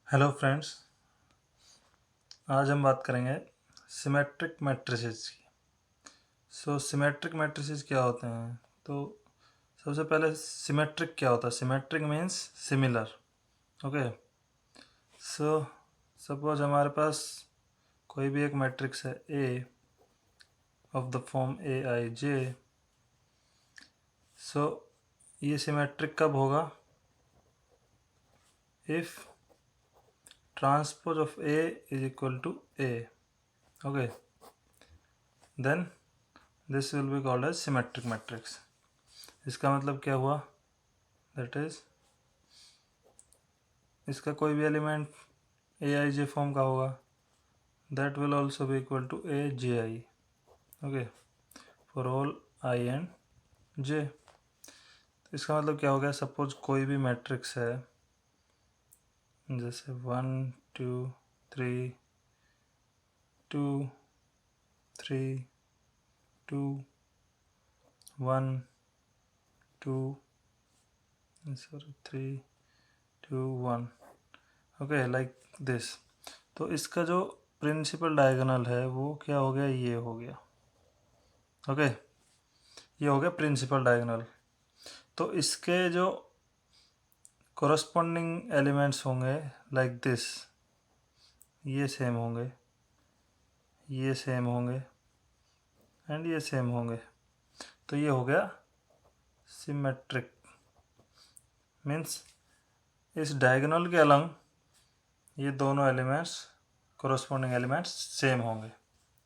Hello friends. आज हम बात करेंगे सिमेट्रिक मैट्रिसेस की। सिमेट्रिक मैट्रिसेस क्या होते हैं? तो सबसे पहले सिमेट्रिक क्या होता है? Symmetric means similar. Okay. So suppose हमारे पास कोई भी एक मैट्रिक्स है A of the form A I J. So ये सिमेट्रिक कब होगा? If transpose of A is equal to A. Okay, then this will be called as symmetric matrix. इसका मतलब क्या हुआ? दैट इज इसका कोई भी element A I J form का होगा, that will also be equal to A J I. Okay, for all I and J. तो इसका मतलब क्या हो गया? सपोज कोई भी मैट्रिक्स है, जैसे 1 2 3 2 3 2 1 2 सॉरी 3 2 1। Okay, like this. तो इसका जो प्रिंसिपल डायगोनल है वो क्या हो गया? ये हो गया। ओके, ये हो गया प्रिंसिपल डायगोनल। तो इसके जो कोरस्पॉन्डिंग एलिमेंट्स होंगे लाइक दिस, ये सेम होंगे, ये सेम होंगे एंड ये सेम होंगे। तो ये हो गया सिमेट्रिक। मीन्स इस डायगोनल के अलंग ये दोनों एलिमेंट्स, कोरस्पॉन्डिंग एलिमेंट्स सेम होंगे।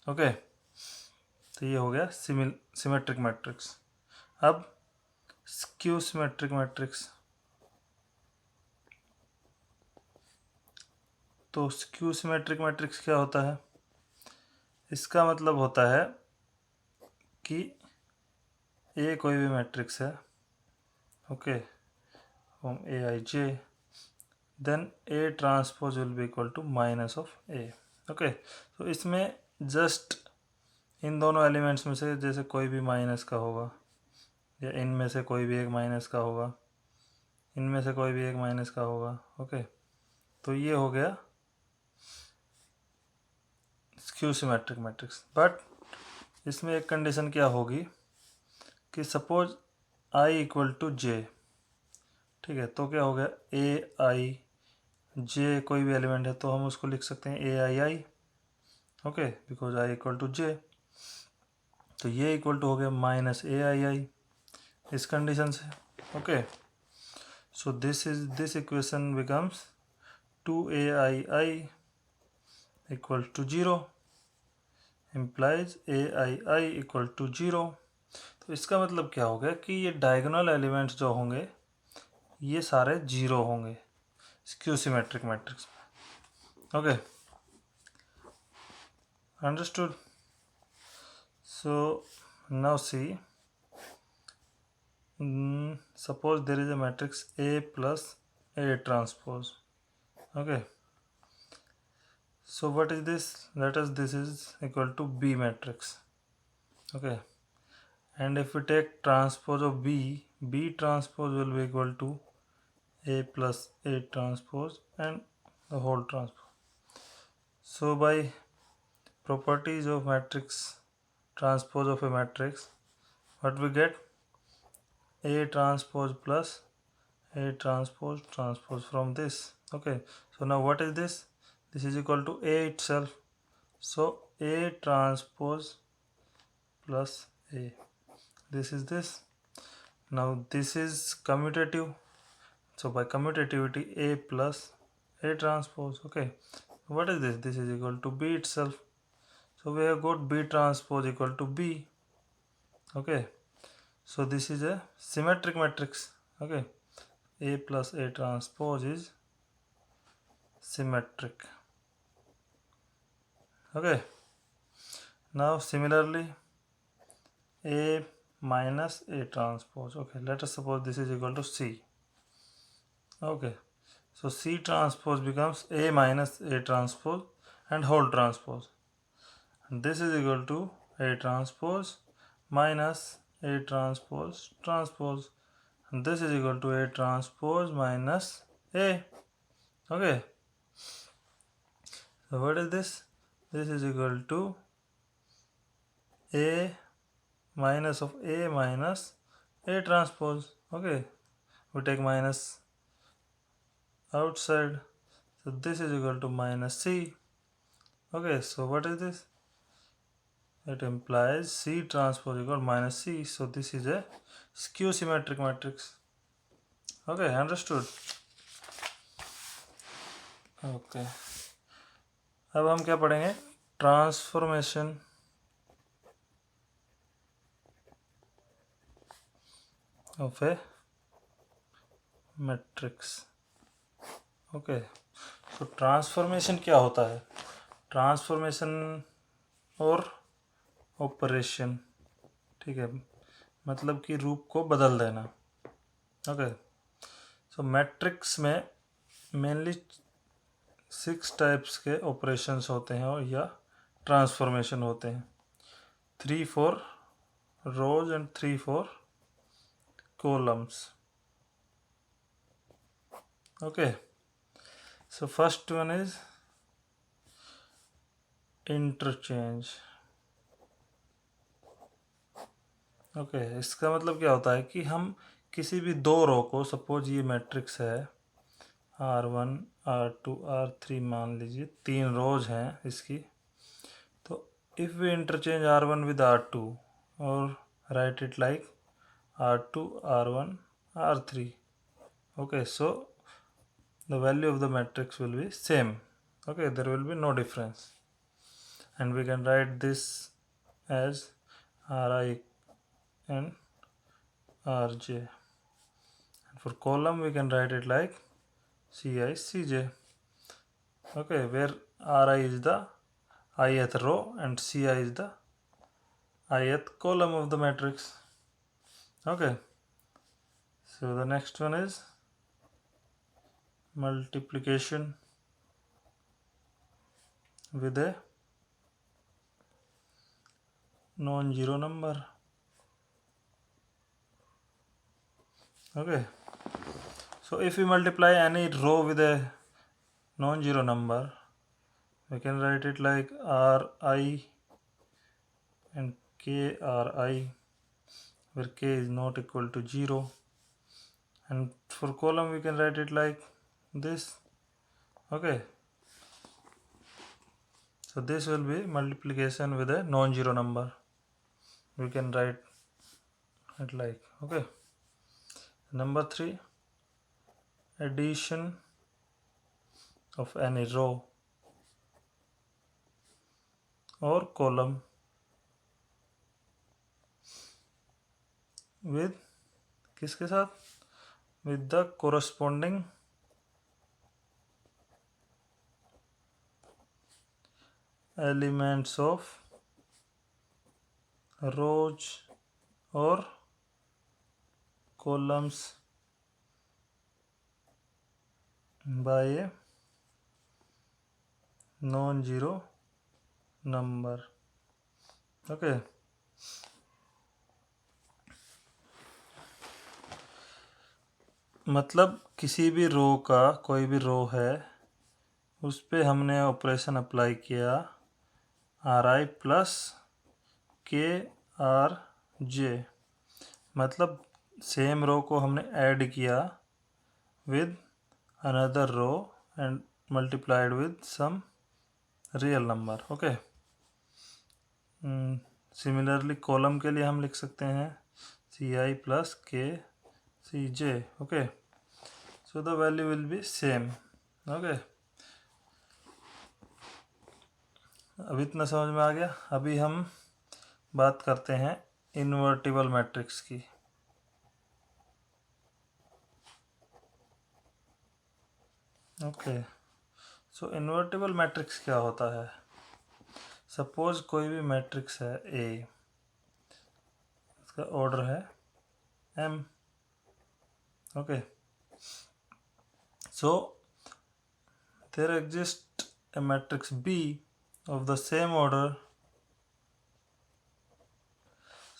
ओके, तो ये हो गया सिमेट्रिक मैट्रिक्स। अब स्क्यू सिमेट्रिक मैट्रिक्स। तो स्क्यू सिमेट्रिक मैट्रिक्स क्या होता है? इसका मतलब होता है कि ए कोई भी मैट्रिक्स है, okay, from A I J, then A transpose will be equal to minus of A. Okay, तो इसमें जस्ट इन दोनों एलिमेंट्स में से जैसे कोई भी माइनस का होगा, या इनमें से कोई भी एक माइनस का होगा, इनमें से कोई भी एक माइनस का होगा। ओके, तो ये हो गया स्क्यू सिमेट्रिक मैट्रिक्स। बट इसमें एक कंडीशन क्या होगी कि सपोज आई इक्वल टू जे। ठीक है, तो क्या हो गया? ए आई जे कोई भी एलिमेंट है तो हम उसको लिख सकते हैं A I I. Okay, because I equal to J. तो ये इक्वल टू हो गया माइनस ए आई आई इस कंडीशन से। Okay, so this equation becomes 2ai equal to 0 implies ai equal to 0। तो इसका मतलब क्या हो गया कि ये डायगोनल एलिमेंट्स जो होंगे ये सारे 0 होंगे स्क्यू सिमेट्रिक मैट्रिक्स में। Okay, understood? So now see, suppose there is a matrix A plus A transpose. Okay, so what is this? Let us, this is equal to B matrix. Okay, and if we take transpose of B, B transpose will be equal to A plus A transpose and the whole transpose. So by properties of matrix, transpose of a matrix, what we get? A transpose plus A transpose transpose from this. Okay, so now what is this? This is equal to A itself. So A transpose plus A. This is this. Now this is commutative. So by commutativity A plus A transpose. Okay, what is this? This is equal to B itself. So we have got B transpose equal to B. Okay, so this is a symmetric matrix. Okay, A plus A transpose is symmetric. Okay, now similarly A minus A transpose. Okay, let us suppose this is equal to C. Okay, so C transpose becomes A minus A transpose and whole transpose, and this is equal to A transpose minus A transpose transpose, and this is equal to A transpose minus A. Okay, So what is this? This is equal to A minus of A minus A transpose. Okay, we take minus outside, so this is equal to minus C. Okay, so what is this? It implies C transpose equal minus C, so this is a skew symmetric matrix. Okay, understood. Okay, अब हम क्या पढ़ेंगे? Transformation of A matrix. Okay, तो transformation क्या होता है? Transformation और operation, ठीक है, मतलब कि रूप को बदल देना. ओके, सो मैट्रिक्स में मेनली 6 टाइप्स के ऑपरेशंस होते हैं और या ट्रांसफॉर्मेशन होते हैं. 3 for rows and 3 for columns. Okay, so first one is interchange. Okay, इसका मतलब क्या होता है कि हम किसी भी दो रो को, सपोज ये मैट्रिक्स है R1 R2 R3, मान लीजिए 3 रोज हैं इसकी, तो if we interchange R1 with R2 और right it like R2 R1 R3, okay, so the value of the matrix will be same. Okay, there will be no difference, and we can write this as Ri and Rj, and for column we can write it like Ci Cj. Okay, where Ri is the ith row and Ci is the ith column of the matrix. Okay, so the next one is multiplication with a non-zero number. Okay, so if we multiply any row with a non-zero number, we can write it like Ri and Kri, where k is not equal to 0, and for column we can write it like this. Okay, so this will be multiplication with a non-zero number. We can write it like, okay. Number 3, addition of any row or column with किसके साथ? with the corresponding elements of rows or columns by a non-zero number. Okay, मतलब किसी भी रो का, कोई भी रो है उस पे हमने ऑपरेशन अप्लाई किया Ri प्लस Krj, मतलब सेम रो को हमने ऐड किया with another row and multiplied with some real number. Okay, similarly column के लिए हम लिख सकते हैं Ci plus Kcj. Okay, so the value will be same. Okay, अब इतना समझ में आ गया. अभी हम बात करते हैं इन्वर्टिबल मैट्रिक्स की. ओके, सो इन्वर्टिबल मैट्रिक्स क्या होता है? सपोज कोई भी मैट्रिक्स है ए, इसका ऑर्डर है m. Okay, so there exist a matrix B of the same order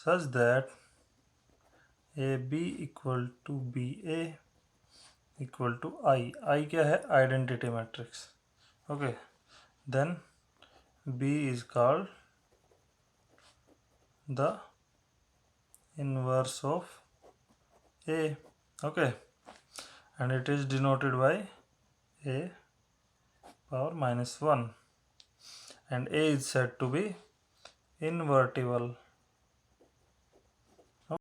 such that AB equal to BA equal to I. I क्या है? Identity matrix. Okay, then B is called the inverse of A. Okay, and it is denoted by A power -1, and A is said to be invertible.